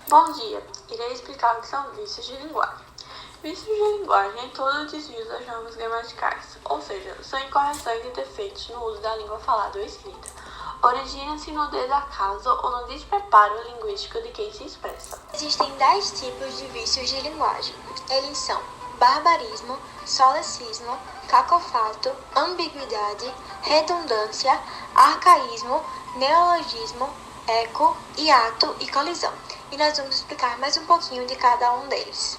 Bom dia! Irei explicar o que são vícios de linguagem. Vícios de linguagem é todo o desvio das normas gramaticais, ou seja, são incorreções e defeitos no uso da língua falada ou escrita. Origina-se no desacaso ou no despreparo linguístico de quem se expressa. Existem 10 tipos de vícios de linguagem. Eles são barbarismo, solecismo, cacofato, ambiguidade, redundância, arcaísmo, neologismo, eco, hiato e colisão. E nós vamos explicar mais um pouquinho de cada um deles.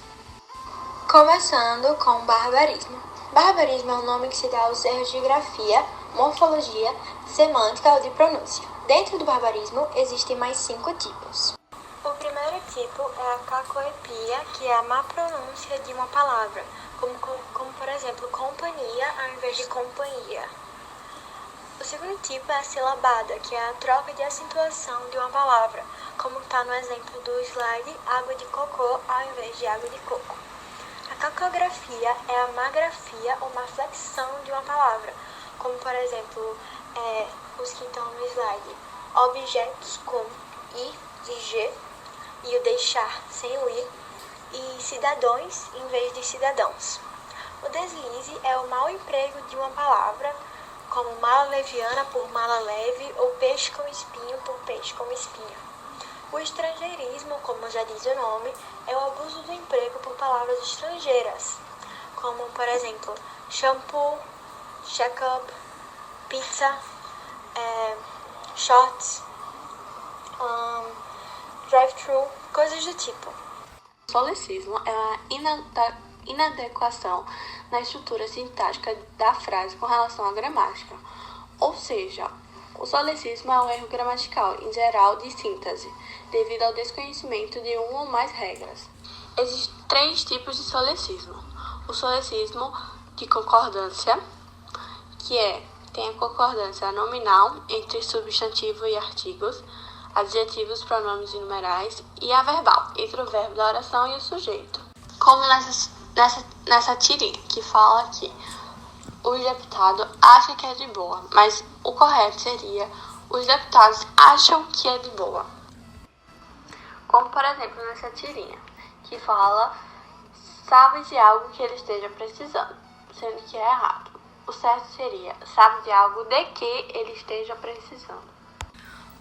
Começando com barbarismo. Barbarismo é um nome que se dá aos erros de grafia, morfologia, semântica ou de pronúncia. Dentro do barbarismo existem mais 5 tipos. O primeiro tipo é a cacoepia, que é a má pronúncia de uma palavra, como por exemplo, companhia ao invés de companhia. O segundo tipo é a silabada, que é a troca de acentuação de uma palavra, como está no exemplo do slide, água de cocô ao invés de água de coco. A cacografia é a má grafia ou má flexão de uma palavra, como por exemplo, os que estão no slide, objetos com i de g, e o deixar sem o i, e cidadãos em vez de cidadãos. O deslize é o mau emprego de uma palavra, como mala leviana por mala leve, ou peixe com espinho por peixe com espinho. O estrangeirismo, como já diz o nome, é o abuso do emprego por palavras estrangeiras, como por exemplo, shampoo, check-up, pizza, shorts, drive-thru, coisas do tipo. O solecismo é a inadequação na estrutura sintática da frase com relação à gramática. Ou seja, o solecismo é um erro gramatical, em geral de síntese, devido ao desconhecimento de uma ou mais regras. Existem 3 tipos de solecismo. O solecismo de concordância, tem a concordância nominal entre substantivo e artigos, adjetivos, pronomes e numerais, e a verbal, entre o verbo da oração e o sujeito. Como nessa tirinha, que fala que o deputado acha que é de boa, mas o correto seria os deputados acham que é de boa. Como, por exemplo, nessa tirinha, que fala sabe de algo que ele esteja precisando, sendo que é errado. O certo seria sabe de algo de que ele esteja precisando.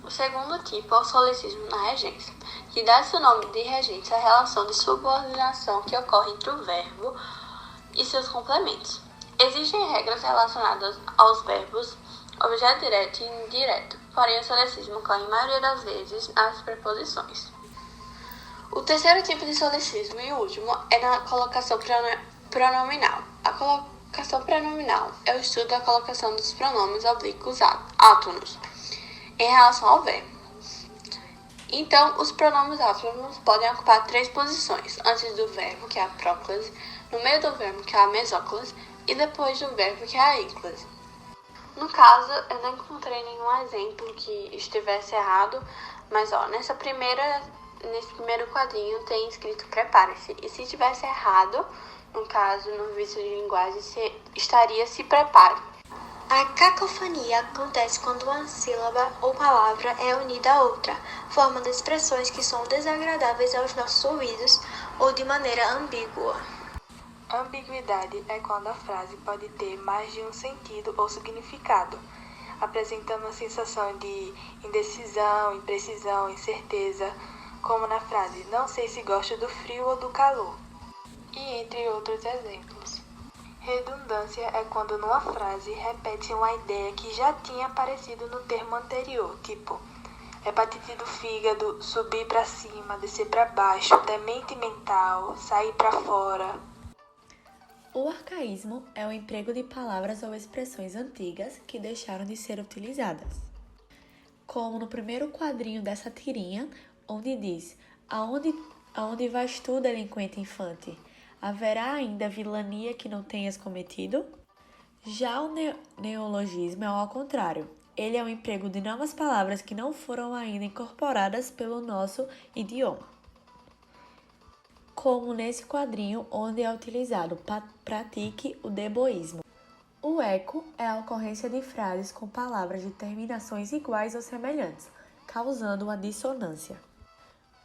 O segundo tipo é o solecismo na regência, que dá seu nome de regência à relação de subordinação que ocorre entre o verbo e seus complementos. Existem regras relacionadas aos verbos, objeto direto e indireto, porém o solecismo ocorre, em maioria das vezes, nas preposições. O terceiro tipo de solecismo e último é na colocação pronominal. A colocação pronominal é o estudo da colocação dos pronomes oblíquos átonos em relação ao verbo. Então, os pronomes átonos podem ocupar 3 posições, antes do verbo, que é a próclise, no meio do verbo, que é a mesóclise, e depois do verbo, que é a ínclise. No caso, eu não encontrei nenhum exemplo que estivesse errado, mas nesse primeiro quadrinho tem escrito prepare-se. E se estivesse errado, no caso, no vício de linguagem, estaria se prepare. A cacofonia acontece quando uma sílaba ou palavra é unida a outra, formando expressões que são desagradáveis aos nossos ouvidos ou de maneira ambígua. Ambiguidade é quando a frase pode ter mais de um sentido ou significado, apresentando uma sensação de indecisão, imprecisão, incerteza, como na frase não sei se gosto do frio ou do calor, e entre outros exemplos. Redundância é quando numa frase repete uma ideia que já tinha aparecido no termo anterior, tipo hepatite do fígado, subir para cima, descer para baixo, demente mental, sair para fora. O arcaísmo é o emprego de palavras ou expressões antigas que deixaram de ser utilizadas. Como no primeiro quadrinho dessa tirinha, onde diz aonde vais tu, delinquente infante? Haverá ainda vilania que não tenhas cometido? Já o neologismo é ao contrário. Ele é o emprego de novas palavras que não foram ainda incorporadas pelo nosso idioma. Como nesse quadrinho, onde é utilizado pratique o deboísmo. O eco é a ocorrência de frases com palavras de terminações iguais ou semelhantes, causando uma dissonância.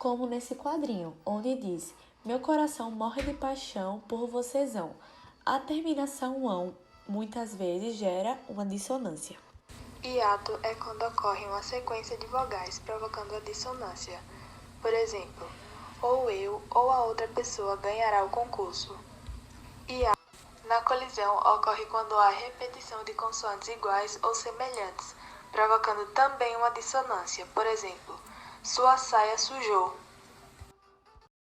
como nesse quadrinho, onde diz: meu coração morre de paixão por vocêzão. A terminação ão muitas vezes gera uma dissonância. Hiato é quando ocorre uma sequência de vogais provocando a dissonância. Por exemplo, ou eu ou a outra pessoa ganhará o concurso. Hiato na colisão ocorre quando há repetição de consoantes iguais ou semelhantes, provocando também uma dissonância. Por exemplo, sua saia sujou.